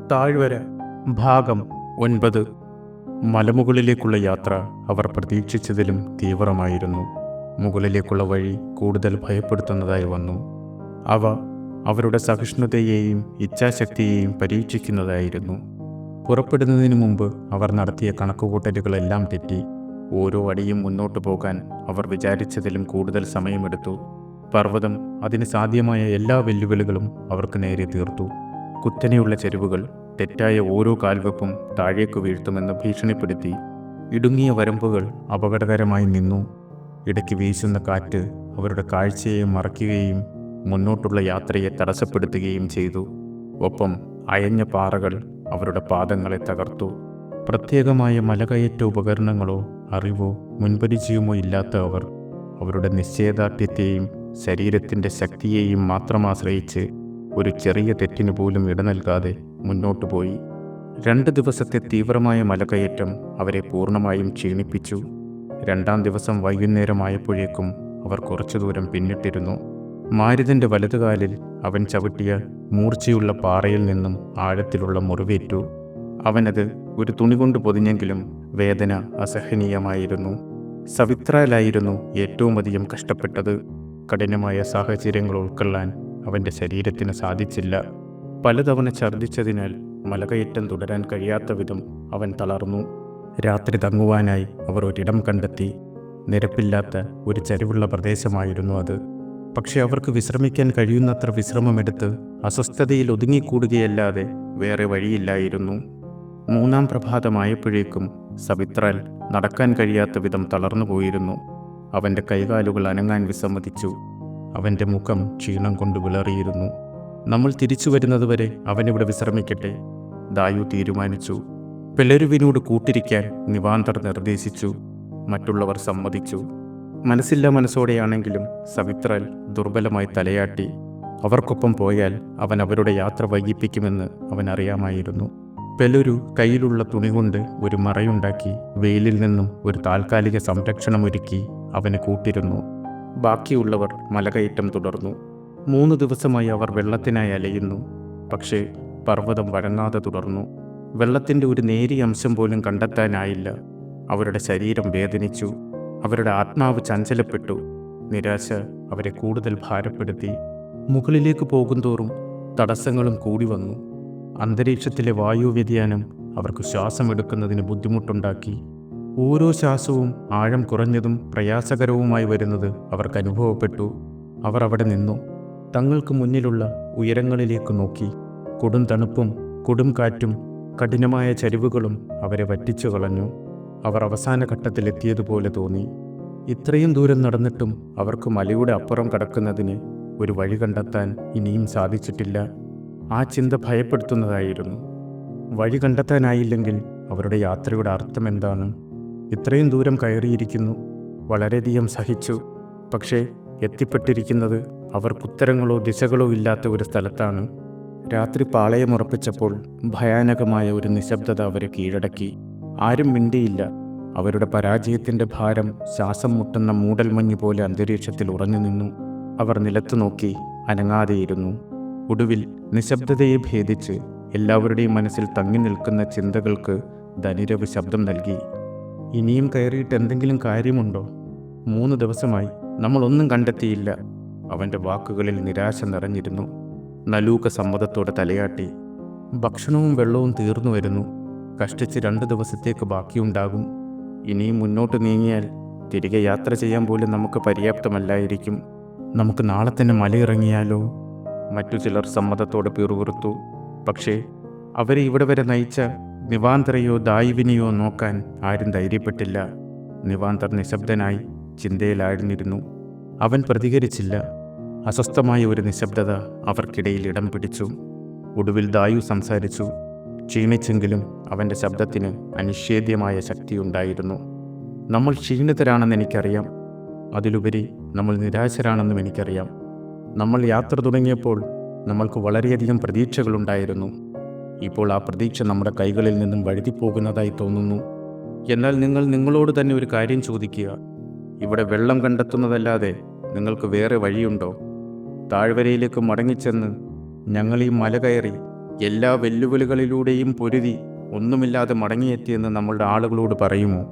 താഴ്വര ഭാഗം 9. മലമുകളിലേക്കുള്ള യാത്ര അവർ പ്രതീക്ഷിച്ചതിലും തീവ്രമായിരുന്നു. മുകളിലേക്കുള്ള വഴി കൂടുതൽ ഭയപ്പെടുത്തുന്നതായി വന്നു. അവ അവരുടെ സഹിഷ്ണുതയെയും ഇച്ഛാശക്തിയെയും പരീക്ഷിക്കുന്നതായിരുന്നു. പുറപ്പെടുന്നതിന് മുമ്പ് അവർ നടത്തിയ കണക്കുകൂട്ടലുകളെല്ലാം തെറ്റി. ഓരോ അടിയും മുന്നോട്ടു പോകാൻ അവർ വിചാരിച്ചതിലും കൂടുതൽ സമയമെടുത്തു. പർവ്വതം അതിന് സാധ്യമായ എല്ലാ വെല്ലുവിളികളും അവർക്ക് നേരെ തീർത്തു. കുത്തനെയുള്ള ചെരുവുകൾ തെറ്റായ ഓരോ കാൽവെപ്പും താഴേക്കു വീഴ്ത്തുമെന്ന് ഭീഷണിപ്പെടുത്തി. ഇടുങ്ങിയ വരമ്പുകൾ അപകടകരമായി നിന്നു. ഇടയ്ക്ക് വീശുന്ന കാറ്റ് അവരുടെ കാഴ്ചയെ മറയ്ക്കുകയും മുന്നോട്ടുള്ള യാത്രയെ തടസ്സപ്പെടുത്തുകയും ചെയ്തു. ഒപ്പം അയഞ്ഞ പാറകൾ അവരുടെ പാദങ്ങളെ തകർത്തു. പ്രത്യേകമായ മലകയറ്റ ഉപകരണങ്ങളോ അറിവോ മുൻപരിചയമോ ഇല്ലാത്ത അവർ അവരുടെ നിശ്ചയദാർഢ്യത്തെയും ശരീരത്തിൻ്റെ ശക്തിയെയും മാത്രം ആശ്രയിച്ച് ഒരു ചെറിയ തെറ്റിനു പോലും ഇട നൽകാതെ മുന്നോട്ടു പോയി. 2 ദിവസത്തെ തീവ്രമായ മലകയറ്റം അവരെ പൂർണ്ണമായും ക്ഷീണിപ്പിച്ചു. 2-ാം ദിവസം വൈകുന്നേരമായപ്പോഴേക്കും അവർ കുറച്ചു ദൂരം പിന്നിട്ടിരുന്നു. മാരുതൻ്റെ വലതുകാലിൽ അവൻ ചവിട്ടിയ മൂർച്ചയുള്ള പാറയിൽ നിന്നും ആഴത്തിലുള്ള മുറിവേറ്റു. അവനത് ഒരു തുണി കൊണ്ട് പൊതിഞ്ഞെങ്കിലും വേദന അസഹനീയമായിരുന്നു. സവിത്രാലായിരുന്നു ഏറ്റവും അധികം കഷ്ടപ്പെട്ടത്. കഠിനമായ സാഹചര്യങ്ങൾ ഉൾക്കൊള്ളാൻ അവൻ്റെ ശരീരത്തിന് സാധിച്ചില്ല. പലതവണ ഛർദ്ദിച്ചതിനാൽ മലകയറ്റം തുടരാൻ കഴിയാത്ത വിധം അവൻ തളർന്നു. രാത്രി തങ്ങുവാനായി അവർ ഒരിടം കണ്ടെത്തി. നിരപ്പില്ലാത്ത ഒരു ചരിവുള്ള പ്രദേശമായിരുന്നു അത്. പക്ഷെ അവർക്ക് വിശ്രമിക്കാൻ കഴിയുന്നത്ര വിശ്രമമെടുത്ത് അസ്വസ്ഥതയിൽ ഒതുങ്ങിക്കൂടുകയല്ലാതെ വേറെ വഴിയില്ലായിരുന്നു. 3-ാം പ്രഭാതമായപ്പോഴേക്കും സവിത്രാൽ നടക്കാൻ കഴിയാത്ത വിധം തളർന്നു പോയിരുന്നു. അവൻ്റെ കൈകാലുകൾ അനങ്ങാൻ വിസമ്മതിച്ചു. അവൻ്റെ മുഖം ക്ഷീണം കൊണ്ട് വിളറിയിരുന്നു. നമ്മൾ തിരിച്ചു വരുന്നതുവരെ അവനിവിടെ വിശ്രമിക്കട്ടെ, ദായു തീരുമാനിച്ചു. പെലരുവിനോട് കൂട്ടിരിക്കാൻ നിവാന്തർ നിർദ്ദേശിച്ചു. മറ്റുള്ളവർ സമ്മതിച്ചു. മനസ്സില്ലാ മനസ്സോടെയാണെങ്കിലും സവിത്രാൽ ദുർബലമായി തലയാട്ടി. അവർക്കൊപ്പം പോയാൽ അവൻ അവരുടെ യാത്ര വൈകിപ്പിക്കുമെന്ന് അവൻ അറിയാമായിരുന്നു. പെലരു കയ്യിലുള്ള തുണി കൊണ്ട് ഒരു മറയുണ്ടാക്കി വെയിലിൽ നിന്നും ഒരു താൽക്കാലിക സംരക്ഷണമൊരുക്കി അവന് കൂട്ടിരുന്നു. ബാക്കിയുള്ളവർ മലകയറ്റം തുടർന്നു. 3 ദിവസമായി അവർ വെള്ളത്തിനായി അലയുന്നു. പക്ഷേ പർവ്വതം വഴങ്ങാതെ തുടർന്നു. വെള്ളത്തിൻ്റെ ഒരു നേരിയ അംശം പോലും കണ്ടെത്താനായില്ല. അവരുടെ ശരീരം വേദനിച്ചു. അവരുടെ ആത്മാവ് ചഞ്ചലപ്പെട്ടു. നിരാശ അവരെ കൂടുതൽ ഭാരപ്പെടുത്തി. മുകളിലേക്ക് പോകുന്തോറും തടസ്സങ്ങളും കൂടി വന്നു. അന്തരീക്ഷത്തിലെ വായു വ്യതിയാനം അവർക്ക് ശ്വാസമെടുക്കുന്നതിന് ബുദ്ധിമുട്ടുണ്ടാക്കി. ഓരോ ശ്വാസവും ആഴം കുറഞ്ഞതും പ്രയാസകരവുമായി വരുന്നത് അവർക്ക് അനുഭവപ്പെട്ടു. അവർ അവിടെ നിന്നു. തങ്ങൾക്ക് മുന്നിലുള്ള ഉയരങ്ങളിലേക്ക് നോക്കി. കൊടും തണുപ്പും കൊടും കാറ്റും കഠിനമായ ചരിവുകളും അവരെ വറ്റിച്ചു കളഞ്ഞു. അവർ അവസാന ഘട്ടത്തിലെത്തിയതുപോലെ തോന്നി. ഇത്രയും ദൂരം നടന്നിട്ടും അവർക്ക് മലയുടെ അപ്പുറം കടക്കുന്നതിന് ഒരു വഴി കണ്ടെത്താൻ ഇനിയും സാധിച്ചിട്ടില്ല. ആ ചിന്ത ഭയപ്പെടുത്തുന്നതായിരുന്നു. വഴി കണ്ടെത്താനായില്ലെങ്കിൽ അവരുടെ യാത്രയുടെ അർത്ഥമെന്താണ്? ഇത്രയും ദൂരം കയറിയിരിക്കുന്നു, വളരെയധികം സഹിച്ചു. പക്ഷേ എത്തിപ്പെട്ടിരിക്കുന്നത് അവർക്കുത്തരങ്ങളോ ദിശകളോ ഇല്ലാത്ത ഒരു സ്ഥലത്താണ്. രാത്രി പാളയമുറപ്പിച്ചപ്പോൾ ഭയാനകമായ ഒരു നിശബ്ദത അവരെ കീഴടക്കി. ആരും മിണ്ടിയില്ല. അവരുടെ പരാജയത്തിൻ്റെ ഭാരം ശ്വാസം മുട്ടുന്ന മൂടൽമഞ്ഞ് പോലെ അന്തരീക്ഷത്തിൽ ഉറഞ്ഞു നിന്നു. അവർ നിലത്തു നോക്കി അനങ്ങാതെയിരുന്നു. ഒടുവിൽ നിശബ്ദതയെ ഭേദിച്ച് എല്ലാവരുടെയും മനസ്സിൽ തങ്ങി നിൽക്കുന്ന ചിന്തകൾക്ക് ധനിരവ് ശബ്ദം നൽകി. ഇനിയും കയറിയിട്ട് എന്തെങ്കിലും കാര്യമുണ്ടോ? 3 ദിവസമായി നമ്മളൊന്നും കണ്ടെത്തിയില്ല. അവൻ്റെ വാക്കുകളിൽ നിരാശ നിറഞ്ഞിരുന്നു. നലൂക സമ്മതത്തോടെ തലയാട്ടി. ഭക്ഷണവും വെള്ളവും തീർന്നു വരുന്നു. കഷ്ടിച്ച് 2 ദിവസത്തേക്ക് ബാക്കിയുണ്ടാകും. ഇനിയും മുന്നോട്ട് നീങ്ങിയാൽ തിരികെ യാത്ര ചെയ്യാൻ പോലും നമുക്ക് പര്യാപ്തമല്ലായിരിക്കും. നമുക്ക് നാളെ തന്നെ മലയിറങ്ങിയാലോ? മറ്റു ചിലർ സമ്മതത്തോടെ പിറുപിറുത്തു. പക്ഷേ അവരെ ഇവിടെ വരെ നയിച്ച നിവാന്തറയോ ദായുവിനെയോ നോക്കാൻ ആരും ധൈര്യപ്പെട്ടില്ല. നിവാന്തർ നിശബ്ദനായി ചിന്തയിലാഴ്ന്നിരുന്നു. അവൻ പ്രതികരിച്ചില്ല. അസ്വസ്ഥമായ ഒരു നിശബ്ദത അവർക്കിടയിൽ ഇടം പിടിച്ചു. ഒടുവിൽ ദായു സംസാരിച്ചു. ക്ഷീണിച്ചെങ്കിലും അവൻ്റെ ശബ്ദത്തിന് അനിഷേധ്യമായ ശക്തിയുണ്ടായിരുന്നു. നമ്മൾ ക്ഷീണിതരാണെന്ന് എനിക്കറിയാം. അതിലുപരി നമ്മൾ നിരാശരാണെന്നും എനിക്കറിയാം. നമ്മൾ യാത്ര തുടങ്ങിയപ്പോൾ നമ്മൾക്ക് വളരെയധികം പ്രതീക്ഷകളുണ്ടായിരുന്നു. ഇപ്പോൾ ആ പ്രതീക്ഷ നമ്മുടെ കൈകളിൽ നിന്നും വഴുതിപ്പോകുന്നതായി തോന്നുന്നു. എന്നാൽ നിങ്ങൾ നിങ്ങളോട് തന്നെ ഒരു കാര്യം ചോദിക്കുക. ഇവിടെ വെള്ളം കണ്ടെത്തുന്നതല്ലാതെ നിങ്ങൾക്ക് വേറെ വഴിയുണ്ടോ? താഴ്വരയിലേക്ക് മടങ്ങിച്ചെന്ന് ഞങ്ങൾ ഈ മല കയറി എല്ലാ വെല്ലുവിളികളിലൂടെയും പൊരുതി ഒന്നുമില്ലാതെ മടങ്ങിയെത്തിയെന്ന് നമ്മളുടെ ആളുകളോട് പറയുമോ?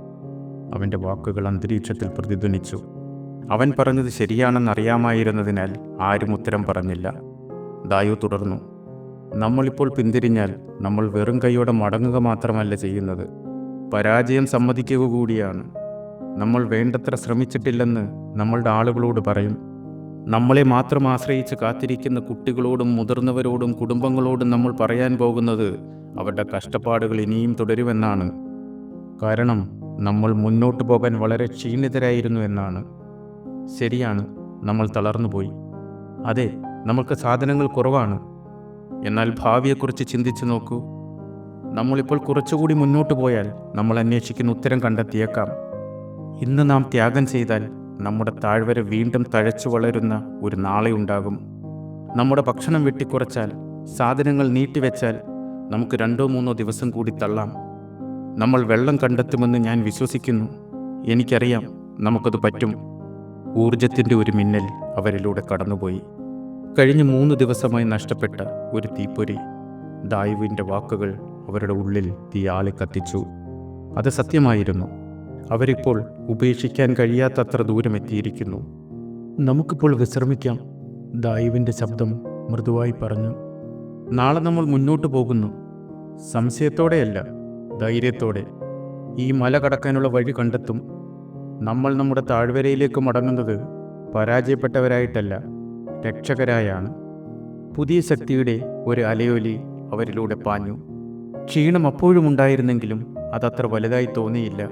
അവൻ്റെ വാക്കുകൾ അന്തരീക്ഷത്തിൽ പ്രതിധ്വനിച്ചു. അവൻ പറഞ്ഞത് ശരിയാണെന്നറിയാമായിരുന്നതിനാൽ ആരും ഉത്തരം പറഞ്ഞില്ല. ദായു തുടർന്നു, നമ്മളിപ്പോൾ പിന്തിരിഞ്ഞാൽ നമ്മൾ വെറും കൈയോടെ മടങ്ങുക മാത്രമല്ല ചെയ്യുന്നത്, പരാജയം സമ്മതിക്കുക കൂടിയാണ്. നമ്മൾ വേണ്ടത്ര ശ്രമിച്ചിട്ടില്ലെന്ന് നമ്മളുടെ ആളുകളോട് പറയും. നമ്മളെ മാത്രം ആശ്രയിച്ച് കാത്തിരിക്കുന്ന കുട്ടികളോടും മുതിർന്നവരോടും കുടുംബങ്ങളോടും നമ്മൾ പറയാൻ പോകുന്നത് അവരുടെ കഷ്ടപ്പാടുകൾ ഇനിയും തുടരുമെന്നാണ്. കാരണം നമ്മൾ മുന്നോട്ട് പോകാൻ വളരെ ക്ഷീണിതരായിരുന്നു എന്നാണ്. ശരിയാണ്, നമ്മൾ തളർന്നുപോയി. അതെ, നമുക്ക് സാധനങ്ങൾ കുറവാണ്. എന്നാൽ ഭാവിയെക്കുറിച്ച് ചിന്തിച്ചു നോക്കൂ. നമ്മളിപ്പോൾ കുറച്ചുകൂടി മുന്നോട്ട് പോയാൽ നമ്മൾ അന്വേഷിക്കുന്ന ഉത്തരം കണ്ടെത്തിയേക്കാം. ഇന്ന് നാം ത്യാഗം ചെയ്താൽ നമ്മുടെ താഴ്വര വീണ്ടും തഴച്ചു വളരുന്ന ഒരു നാളെ ഉണ്ടാകും. നമ്മുടെ ഭക്ഷണം വെട്ടിക്കുറച്ചാൽ, സാധനങ്ങൾ നീട്ടിവെച്ചാൽ നമുക്ക് 2-3 ദിവസം കൂടി തള്ളാം. നമ്മൾ വെള്ളം കണ്ടെത്തുമെന്ന് ഞാൻ വിശ്വസിക്കുന്നു. എനിക്കറിയാം, നമുക്കത് പറ്റും. ഊർജത്തിൻ്റെ ഒരു മിന്നൽ അവരിലൂടെ കടന്നുപോയി. കഴിഞ്ഞ 3 ദിവസമായി നഷ്ടപ്പെട്ട ഒരു തീപ്പൊരി. ദായുവിൻ്റെ വാക്കുകൾ അവരുടെ ഉള്ളിൽ തീയാളി കത്തിച്ചു. അത് സത്യമായിരുന്നു. അവരിപ്പോൾ ഉപേക്ഷിക്കാൻ കഴിയാത്തത്ര ദൂരം എത്തിയിരിക്കുന്നു. നമുക്കിപ്പോൾ വിശ്രമിക്കാം, ദായുവിൻ്റെ ശബ്ദം മൃദുവായി പറഞ്ഞു. നാളെ നമ്മൾ മുന്നോട്ട് പോകുന്നു. സംശയത്തോടെയല്ല, ധൈര്യത്തോടെ. ഈ മല കടക്കാനുള്ള വഴി കണ്ടെത്തും. നമ്മൾ നമ്മുടെ താഴ്വരയിലേക്ക് മടങ്ങുന്നത് പരാജയപ്പെട്ടവരായിട്ടല്ല, രക്ഷകരായാണ്. പുതിയ ശക്തിയുടെ ഒരു അലയൊലി അവരിലൂടെ പാഞ്ഞു. ക്ഷീണം അപ്പോഴും ഉണ്ടായിരുന്നെങ്കിലും അതത്ര വലുതായി തോന്നിയില്ല.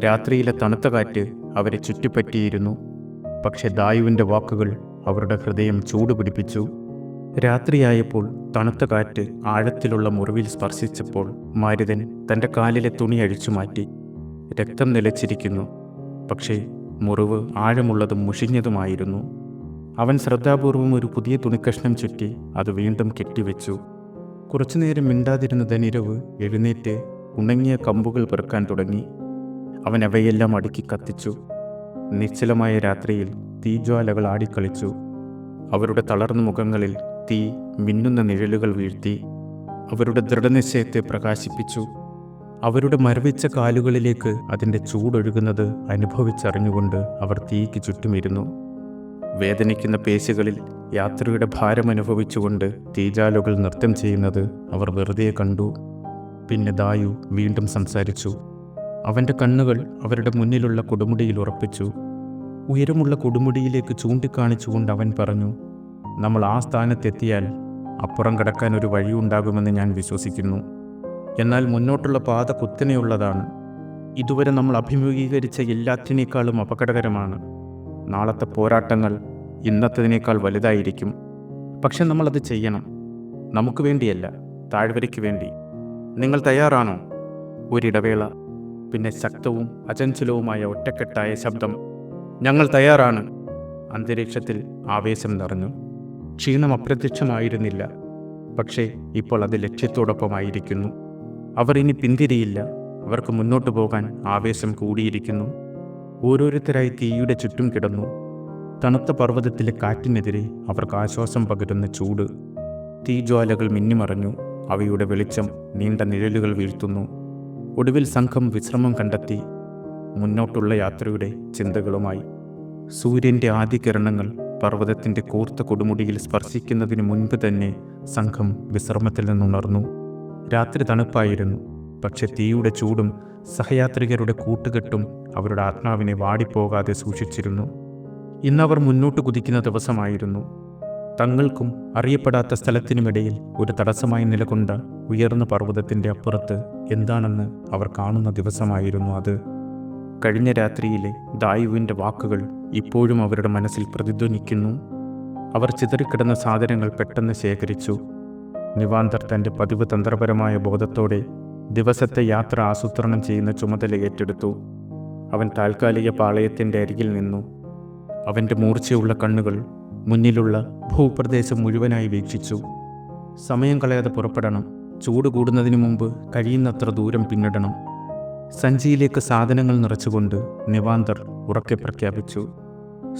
രാത്രിയിലെ തണുത്ത കാറ്റ് അവരെ ചുറ്റിപ്പറ്റിയിരുന്നു. പക്ഷെ ദായുവിൻ്റെ വാക്കുകൾ അവരുടെ ഹൃദയം ചൂടുപിടിപ്പിച്ചു. രാത്രിയായപ്പോൾ തണുത്ത കാറ്റ് ആഴത്തിലുള്ള മുറിവിൽ സ്പർശിച്ചപ്പോൾ മാരുതൻ തൻ്റെ കാലിലെ തുണി അഴിച്ചു മാറ്റി. രക്തം നിലച്ചിരിക്കുന്നു, പക്ഷേ മുറിവ് ആഴമുള്ളതും മുഷിഞ്ഞതുമായിരുന്നു. അവൻ ശ്രദ്ധാപൂർവം ഒരു പുതിയ തുണിക്കഷ്ണം ചുറ്റി അത് വീണ്ടും കെട്ടിവെച്ചു. കുറച്ചുനേരം മിണ്ടാതിരുന്ന ധനിരവ് എഴുന്നേറ്റ് ഉണങ്ങിയ കമ്പുകൾ പെറുക്കാൻ തുടങ്ങി. അവൻ അവയെല്ലാം അടുക്കി കത്തിച്ചു. നിശ്ചലമായ രാത്രിയിൽ തീജ്വാലകൾ ആടിക്കളിച്ചു. അവരുടെ തളർന്ന മുഖങ്ങളിൽ തീ മിന്നുന്ന നിഴലുകൾ വീഴ്ത്തി. അവരുടെ ദൃഢനിശ്ചയത്തെ പ്രകാശിപ്പിച്ചു. അവരുടെ മരവിച്ച കാലുകളിലേക്ക് അതിൻ്റെ ചൂടൊഴുകുന്നത് അനുഭവിച്ചറിഞ്ഞുകൊണ്ട് അവർ തീയ്ക്ക് ചുറ്റുമിരുന്നു. വേദനിക്കുന്ന പേശികളിൽ യാത്രയുടെ ഭാരമനുഭവിച്ചുകൊണ്ട് തീജാലുകൾ നൃത്തം ചെയ്യുന്നത് അവർ വെറുതെ കണ്ടു. പിന്നെ ദായു വീണ്ടും സംസാരിച്ചു. അവൻ്റെ കണ്ണുകൾ അവരുടെ മുന്നിലുള്ള കൊടുമുടിയിൽ ഉറപ്പിച്ചു. ഉയരമുള്ള കൊടുമുടിയിലേക്ക് ചൂണ്ടിക്കാണിച്ചുകൊണ്ട് അവൻ പറഞ്ഞു, നമ്മൾ ആ സ്ഥാനത്തെത്തിയാൽ അപ്പുറം കടക്കാൻ ഒരു വഴിയുണ്ടാകുമെന്ന് ഞാൻ വിശ്വസിക്കുന്നു. എന്നാൽ മുന്നോട്ടുള്ള പാത കുത്തനെയുള്ളതാണ്. ഇതുവരെ നമ്മൾ അഭിമുഖീകരിച്ച എല്ലാത്തിനേക്കാളും അപകടകരമാണ്. നാളത്തെ പോരാട്ടങ്ങൾ ഇന്നത്തതിനേക്കാൾ വലുതായിരിക്കും. പക്ഷെ നമ്മളത് ചെയ്യണം. നമുക്ക് വേണ്ടിയല്ല, താഴ്വരയ്ക്ക് വേണ്ടി. നിങ്ങൾ തയ്യാറാണോ? ഒരിടവേള. പിന്നെ ശക്തവും അചഞ്ചലവുമായ ഒറ്റക്കെട്ടായ ശബ്ദം, ഞങ്ങൾ തയ്യാറാണ്. അന്തരീക്ഷത്തിൽ ആവേശം നിറഞ്ഞു. ക്ഷീണം അപ്രത്യക്ഷമായിരുന്നില്ല, പക്ഷേ ഇപ്പോൾ അത് ലക്ഷ്യത്തോടൊപ്പമായിരിക്കുന്നു. അവർ ഇനി പിന്തിരിയില്ല. അവർക്ക് മുന്നോട്ട് പോകാൻ ആവേശം കൂടിയിരിക്കുന്നു. ഓരോരുത്തരായി തീയുടെ ചുറ്റും കിടന്നു. തണുത്ത പർവ്വതത്തിലെ കാറ്റിനെതിരെ അവർക്ക് ആശ്വാസം പകരുന്ന ചൂട്. തീജ്വാലകൾ മിന്നിമറഞ്ഞു. അവയുടെ വെളിച്ചം നീണ്ട നിഴലുകൾ വീഴ്ത്തുന്നു. ഒടുവിൽ സംഘം വിശ്രമം കണ്ടെത്തി. മുന്നോട്ടുള്ള യാത്രയുടെ ചിന്തകളുമായി. സൂര്യൻ്റെ ആദ്യ കിരണങ്ങൾ പർവ്വതത്തിൻ്റെ കൂർത്ത കൊടുമുടിയിൽ സ്പർശിക്കുന്നതിന് മുൻപ് തന്നെ സംഘം വിശ്രമത്തിൽ നിന്നുണർന്നു. രാത്രി തണുപ്പായിരുന്നു, പക്ഷെ തീയുടെ ചൂടും സഹയാത്രികരുടെ കൂട്ടുകെട്ടും അവരുടെ ആത്മാവിനെ വാടിപ്പോകാതെ സൂക്ഷിച്ചിരുന്നു. ഇന്നവർ മുന്നോട്ട് കുതിക്കുന്ന ദിവസമായിരുന്നു. തങ്ങൾക്കും അറിയപ്പെടാത്ത സ്ഥലത്തിനുമിടയിൽ ഒരു തടസ്സമായി നിലകൊണ്ട ഉയർന്ന പർവ്വതത്തിൻ്റെ അപ്പുറത്ത് എന്താണെന്ന് അവർ കാണുന്ന ദിവസമായിരുന്നു അത്. കഴിഞ്ഞ രാത്രിയിലെ ദായുവിൻ്റെ വാക്കുകൾ ഇപ്പോഴും അവരുടെ മനസ്സിൽ പ്രതിധ്വനിക്കുന്നു. അവർ ചിതറിക്കിടന്ന സാധനങ്ങൾ പെട്ടെന്ന് ശേഖരിച്ചു. നിവാന്തർ തൻ്റെ പതിവ് തന്ത്രപരമായ ബോധത്തോടെ ദിവസത്തെ യാത്ര ആസൂത്രണം ചെയ്യുന്ന ചുമതല ഏറ്റെടുത്തു. അവൻ താൽക്കാലിക പാളയത്തിൻ്റെ അരികിൽ നിന്നു. അവൻ്റെ മൂർച്ചയുള്ള കണ്ണുകൾ മുന്നിലുള്ള ഭൂപ്രദേശം മുഴുവനായി വീക്ഷിച്ചു. സമയം കളയാതെ പുറപ്പെടണം. ചൂട് കൂടുന്നതിന് മുമ്പ് കഴിയുന്നത്ര ദൂരം പിന്നിടണം. സഞ്ചിയിലേക്ക് സാധനങ്ങൾ നിറച്ചുകൊണ്ട് നിവാന്തർ ഉറക്കെ പ്രഖ്യാപിച്ചു.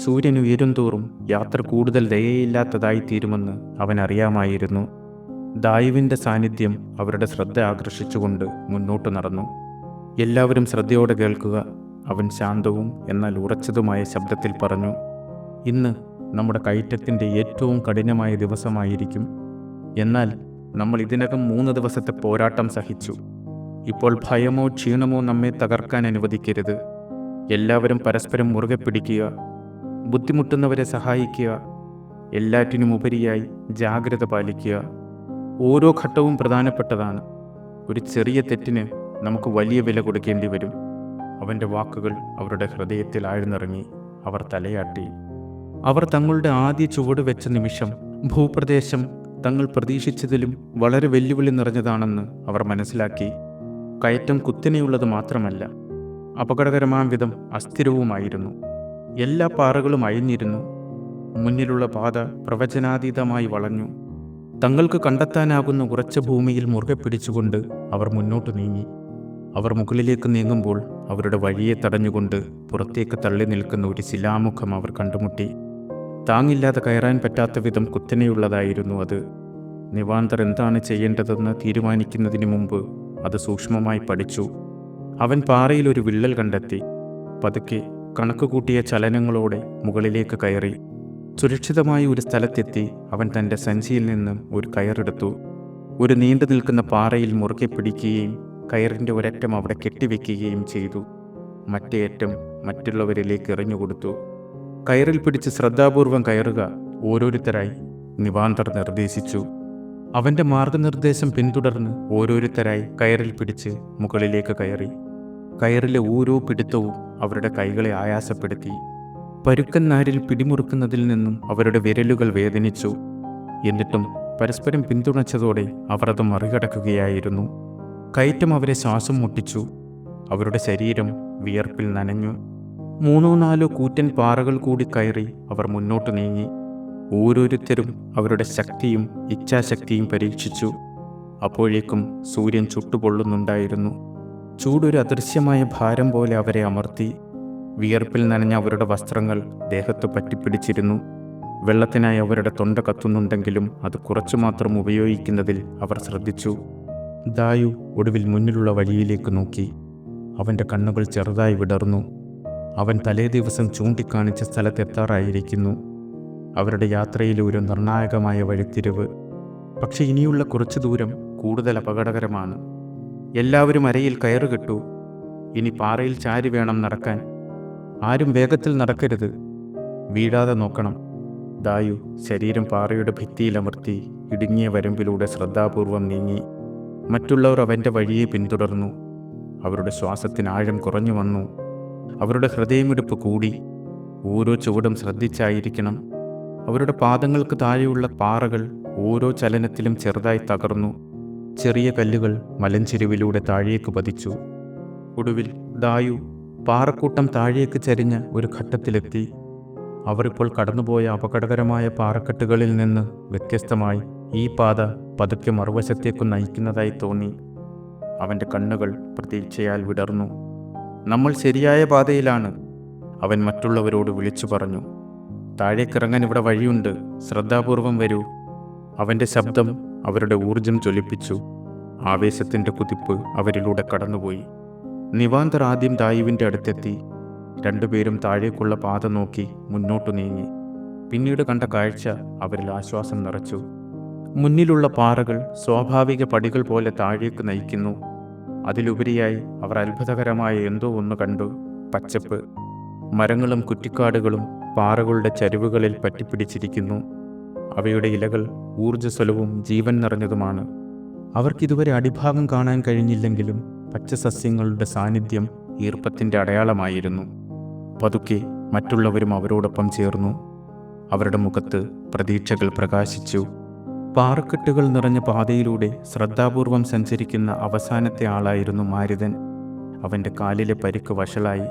സൂര്യൻ ഉയരും തോറും യാത്ര കൂടുതൽ ദയയില്ലാത്തതായി തീരുമെന്ന് അവൻ അറിയാമായിരുന്നു. ദായുവിൻ്റെ സാന്നിധ്യം അവരുടെ ശ്രദ്ധ ആകർഷിച്ചുകൊണ്ട് മുന്നോട്ട് നടന്നു. എല്ലാവരും ശ്രദ്ധയോടെ കേൾക്കുക, അവൻ ശാന്തവും എന്നാൽ ഉറച്ചതുമായ ശബ്ദത്തിൽ പറഞ്ഞു. ഇന്ന് നമ്മുടെ കയറ്റത്തിൻ്റെ ഏറ്റവും കഠിനമായ ദിവസമായിരിക്കും. എന്നാൽ നമ്മൾ ഇതിനകം 3 ദിവസത്തെ പോരാട്ടം സഹിച്ചു. ഇപ്പോൾ ഭയമോ ക്ഷീണമോ നമ്മെ തകർക്കാൻ അനുവദിക്കരുത്. എല്ലാവരും പരസ്പരം മുറുകെ പിടിക്കുക, ബുദ്ധിമുട്ടുന്നവരെ സഹായിക്കുക, എല്ലാറ്റിനും ഉപരിയായി ജാഗ്രത പാലിക്കുക. ഓരോ ഘട്ടവും പ്രധാനപ്പെട്ടതാണ്. ഒരു ചെറിയ തെറ്റിന് നമുക്ക് വലിയ വില കൊടുക്കേണ്ടി വരും. അവൻ്റെ വാക്കുകൾ അവരുടെ ഹൃദയത്തിൽ ആഴ്ന്നിറങ്ങി. അവർ തലയാട്ടി. അവർ തങ്ങളുടെ ആദ്യ ചുവട് വെച്ച നിമിഷം ഭൂപ്രദേശം തങ്ങൾ പ്രതീക്ഷിച്ചതിലും വളരെ വെല്ലുവിളി നിറഞ്ഞതാണെന്ന് അവർ മനസ്സിലാക്കി. കയറ്റം കുത്തനെയുള്ളത് മാത്രമല്ല, അപകടകരമാം വിധം അസ്ഥിരവുമായിരുന്നു. എല്ലാ പാറകളും അഴിഞ്ഞിരുന്നു. മുന്നിലുള്ള പാത പ്രവചനാതീതമായി വളഞ്ഞു. തങ്ങൾക്ക് കണ്ടെത്താനാകുന്ന ഉറച്ച ഭൂമിയിൽ മുറുകെ പിടിച്ചുകൊണ്ട് അവർ മുന്നോട്ട് നീങ്ങി. അവർ മുകളിലേക്ക് നീങ്ങുമ്പോൾ അവരുടെ വഴിയെ തടഞ്ഞുകൊണ്ട് പുറത്തേക്ക് തള്ളി നിൽക്കുന്ന ഒരു ശിലാമുഖം അവർ കണ്ടുമുട്ടി. താങ്ങില്ലാതെ കയറാൻ പറ്റാത്ത വിധം കുത്തനെയുള്ളതായിരുന്നു അത്. നിവാന്തർ എന്താണ് ചെയ്യേണ്ടതെന്ന് തീരുമാനിക്കുന്നതിന് മുമ്പ് അത് സൂക്ഷ്മമായി പഠിച്ചു. അവൻ പാറയിൽ ഒരു വിള്ളൽ കണ്ടെത്തി. പതുക്കെ കണക്കുകൂട്ടിയ ചലനങ്ങളോടെ മുകളിലേക്ക് കയറി. സുരക്ഷിതമായ ഒരു സ്ഥലത്തെത്തി അവൻ തൻ്റെ സഞ്ചിയിൽ നിന്ന് ഒരു കയറെടുത്തു. ഒരു നീണ്ടു നിൽക്കുന്ന പാറയിൽ മുറുകെ പിടിക്കുകയും കയറിൻ്റെ ഒരറ്റം അവിടെ കെട്ടിവെക്കുകയും ചെയ്തു. മറ്റേ അറ്റം മറ്റുള്ളവരിലേക്ക് എറിഞ്ഞുകൊടുത്തു. കയറിൽ പിടിച്ച് ശ്രദ്ധാപൂർവം കയറുക, ഓരോരുത്തരായി നിവാന്തർ നിർദ്ദേശിച്ചു. അവൻ്റെ മാർഗനിർദ്ദേശം പിന്തുടർന്ന് ഓരോരുത്തരായി കയറിൽ പിടിച്ച് മുകളിലേക്ക് കയറി. കയറിലെ ഓരോ പിടുത്തവും അവരുടെ കൈകളെ ആയാസപ്പെടുത്തി. പരുക്കൻ നാരിൽ പിടിമുറുക്കുന്നതിൽ നിന്നും അവരുടെ വിരലുകൾ വേദനിച്ചു. എന്നിട്ടും പരസ്പരം പിന്തുണച്ചതോടെ അവർ അത് മറികടക്കുകയായിരുന്നു. കയറ്റം അവരെ ശ്വാസം മുട്ടിച്ചു. അവരുടെ ശരീരം വിയർപ്പിൽ നനഞ്ഞു. 3-4 കൂറ്റൻ പാറകൾ കൂടി കയറി അവർ മുന്നോട്ട് നീങ്ങി. ഓരോരുത്തരും അവരുടെ ശക്തിയും ഇച്ഛാശക്തിയും പരീക്ഷിച്ചു. അപ്പോഴേക്കും സൂര്യൻ ചുട്ടുപൊള്ളുന്നുണ്ടായിരുന്നു. ചൂടൊരു അദൃശ്യമായ ഭാരം പോലെ അവരെ അമർത്തി. വിയർപ്പിൽ നനഞ്ഞ അവരുടെ വസ്ത്രങ്ങൾ ദേഹത്ത് പറ്റിപ്പിടിച്ചിരുന്നു. വെള്ളത്തിനായി അവരുടെ തൊണ്ട കത്തുന്നുണ്ടെങ്കിലും അത് കുറച്ചു മാത്രം ഉപയോഗിക്കുന്നതിൽ അവർ ശ്രദ്ധിച്ചു. ദായു ഒടുവിൽ മുന്നിലുള്ള വഴിയിലേക്ക് നോക്കി. അവൻ്റെ കണ്ണുകൾ ചെറുതായി വിടർന്നു. അവൻ തലേദിവസം ചൂണ്ടിക്കാണിച്ച സ്ഥലത്തെത്താറായിരിക്കുന്നു. അവരുടെ യാത്രയിലെ ഒരു നിർണായകമായ വഴിത്തിരിവ്. പക്ഷെ ഇനിയുള്ള കുറച്ചു ദൂരം കൂടുതൽ അപകടകരമാണ്. എല്ലാവരും അരയിൽ കയറുകെട്ടു. ഇനി പാറയിൽ ചാരി വേണം നടക്കാൻ. ആരും വേഗത്തിൽ നടക്കരുത്, വീഴാതെ നോക്കണം. ദായു ശരീരം പാറയുടെ ഭിത്തിയിലമർത്തി ഇടുങ്ങിയ വരമ്പിലൂടെ ശ്രദ്ധാപൂർവം നീങ്ങി. മറ്റുള്ളവർ അവൻ്റെ വഴിയെ പിന്തുടർന്നു. അവരുടെ ശ്വാസത്തിന് ആഴം കുറഞ്ഞു വന്നു. അവരുടെ ഹൃദയമിടിപ്പ് കൂടി. ഓരോ ചുവടും ശ്രദ്ധിച്ചായിരിക്കണം. അവരുടെ പാദങ്ങൾക്ക് താഴെയുള്ള പാറകൾ ഓരോ ചലനത്തിലും ചെറുതായി തകർന്നു. ചെറിയ കല്ലുകൾ മലഞ്ചെരുവിലൂടെ താഴേക്ക് പതിച്ചു. ഒടുവിൽ ദായു പാറക്കൂട്ടം താഴേക്ക് ചരിഞ്ഞ ഒരു ഘട്ടത്തിലെത്തി. അവരിപ്പോൾ കടന്നുപോയ അപകടകരമായ പാറക്കെട്ടുകളിൽ നിന്ന് വ്യത്യസ്തമായി ഈ പാത പതുക്കെ മറുവശത്തേക്ക് നയിക്കുന്നതായി തോന്നി. അവൻ്റെ കണ്ണുകൾ പ്രതീക്ഷയാൽ വിടർന്നു. നമ്മൾ ശരിയായ പാതയിലാണ്, അവൻ മറ്റുള്ളവരോട് വിളിച്ചു പറഞ്ഞു. താഴേക്കിറങ്ങാൻ ഇവിടെ വഴിയുണ്ട്, ശ്രദ്ധാപൂർവം വരൂ. അവൻ്റെ ശബ്ദം അവരുടെ ഊർജം ജ്വലിപ്പിച്ചു. ആവേശത്തിൻ്റെ കുതിപ്പ് അവരിലൂടെ കടന്നുപോയി. നിവാന്തർ ആദ്യം ദായുവിൻ്റെ അടുത്തെത്തി. രണ്ടുപേരും താഴേക്കുള്ള പാത നോക്കി മുന്നോട്ടു നീങ്ങി. പിന്നീട് കണ്ട കാഴ്ച അവരിൽ ആശ്വാസം നിറച്ചു. മുന്നിലുള്ള പാറകൾ സ്വാഭാവിക പടികൾ പോലെ താഴേക്ക് നയിക്കുന്നു. അതിലുപരിയായി അവർ അത്ഭുതകരമായ എന്തോ ഒന്ന് കണ്ടു. പച്ചപ്പ്, മരങ്ങളും കുറ്റിക്കാടുകളും പാറകളുടെ ചരിവുകളിൽ പറ്റിപ്പിടിച്ചിരിക്കുന്നു. അവയുടെ ഇലകൾ ഊർജ്ജസ്വലവും ജീവൻ നിറഞ്ഞതുമാണ്. അവർക്കിതുവരെ അടിഭാഗം കാണാൻ കഴിഞ്ഞില്ലെങ്കിലും പച്ചസസ്യങ്ങളുടെ സാന്നിധ്യം ഈർപ്പത്തിൻ്റെ അടയാളമായിരുന്നു. പതുക്കെ മറ്റുള്ളവരും അവരോടൊപ്പം ചേർന്നു. അവരുടെ മുഖത്ത് പ്രതീക്ഷകൾ പ്രകാശിച്ചു. പാറക്കെട്ടുകൾ നിറഞ്ഞ പാതയിലൂടെ ശ്രദ്ധാപൂർവം സഞ്ചരിക്കുന്ന അവസാനത്തെ ആളായിരുന്നു മാരുതൻ. അവൻ്റെ കാലിലെ പരിക്ക് വഷളായി.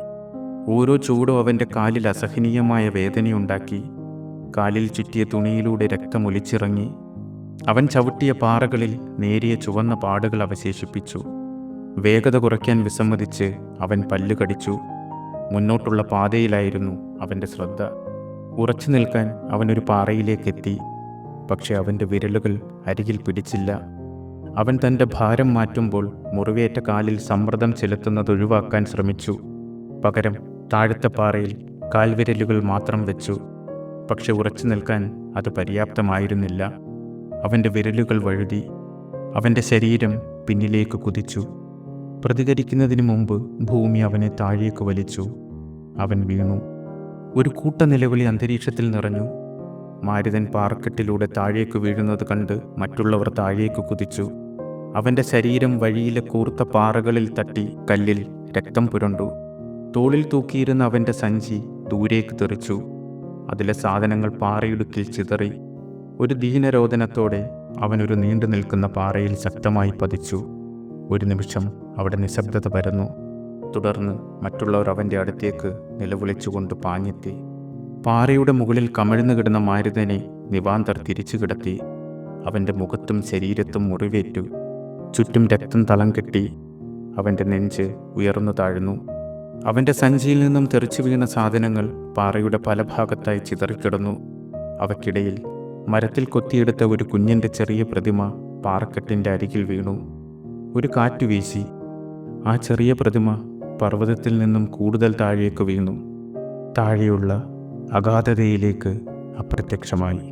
ഓരോ ചൂടും അവൻ്റെ കാലിൽ അസഹനീയമായ വേദനയുണ്ടാക്കി. കാലിൽ ചുറ്റിയ തുണിയിലൂടെ രക്തമൊലിച്ചിറങ്ങി. അവൻ ചവിട്ടിയ പാറകളിൽ നേരിയ ചുവന്ന പാടുകൾ അവശേഷിപ്പിച്ചു. വേഗത കുറയ്ക്കാൻ വിസമ്മതിച്ച് അവൻ പല്ല് കടിച്ചു. മുന്നോട്ടുള്ള പാതയിലായിരുന്നു അവൻ്റെ ശ്രദ്ധ. ഉറച്ചു നിൽക്കാൻ അവനൊരു പാറയിലേക്കെത്തി. പക്ഷെ അവൻ്റെ വിരലുകൾ അരികിൽ പിടിച്ചില്ല. അവൻ തൻ്റെ ഭാരം മാറ്റുമ്പോൾ മുറിവേറ്റ കാലിൽ സമ്മർദ്ദം ചെലുത്തുന്നത് ഒഴിവാക്കാൻ ശ്രമിച്ചു. പകരം താഴത്തെ പാറയിൽ കാൽവിരലുകൾ മാത്രം വെച്ചു. പക്ഷെ ഉറച്ചു നിൽക്കാൻ അത് പര്യാപ്തമായിരുന്നില്ല. അവൻ്റെ വിരലുകൾ വഴുതി. അവൻ്റെ ശരീരം പിന്നിലേക്ക് കുതിച്ചു. പ്രതികരിക്കുന്നതിന് മുമ്പ് ഭൂമി അവനെ താഴേക്ക് വലിച്ചു. അവൻ വീണു. ഒരു കൂട്ട നിലവിളി അന്തരീക്ഷത്തിൽ നിറഞ്ഞു. മാരുതൻ പാറക്കെട്ടിലൂടെ താഴേക്ക് വീഴുന്നത് കണ്ട് മറ്റുള്ളവർ താഴേക്ക് കുതിച്ചു. അവൻ്റെ ശരീരം വഴിയിലെ കൂർത്ത പാറകളിൽ തട്ടി കല്ലിൽ രക്തം പുരണ്ടു. തോളിൽ തൂക്കിയിരുന്ന അവൻ്റെ സഞ്ചി ദൂരേക്ക് തെറിച്ചു. അതിലെ സാധനങ്ങൾ പാറയിടുക്കിൽ ചിതറി. ഒരു ദീനരോദനത്തോടെ അവനൊരു നീണ്ടു നിൽക്കുന്ന പാറയിൽ ശക്തമായി പതിച്ചു. ഒരു നിമിഷം അവിടെ നിശബ്ദത പരന്നു. തുടർന്ന് മറ്റുള്ളവർ അവൻ്റെ അടുത്തേക്ക് നിലവിളിച്ചുകൊണ്ട് പാഞ്ഞെത്തി. പാറയുടെ മുകളിൽ കമിഴ്ന്നു കിടന്ന മാരുതനെ നിവാന്തർ തിരിച്ചു കിടത്തി. അവൻ്റെ മുഖത്തും ശരീരത്തും മുറിവേറ്റു. ചുറ്റും രക്തം തളം കെട്ടി. അവൻ്റെ നെഞ്ച് ഉയർന്നു താഴ്ന്നു. അവൻ്റെ സഞ്ചിയിൽ നിന്നും തെറിച്ചു വീണ സാധനങ്ങൾ പാറയുടെ പല ഭാഗത്തായി ചിതറിക്കിടന്നു. അവയ്ക്കിടയിൽ മരത്തിൽ കൊത്തിയെടുത്ത ഒരു കുഞ്ഞിൻ്റെ ചെറിയ പ്രതിമ പാറക്കെട്ടിൻ്റെ അരികിൽ വീണു. ഒരു കാറ്റ് വീശി. ആ ചെറിയ പ്രതിമ പർവ്വതത്തിൽ നിന്നും കൂടുതൽ താഴേക്ക് വീണു. താഴെയുള്ള അഗാധതയിലേക്ക് അപ്രത്യക്ഷമായി.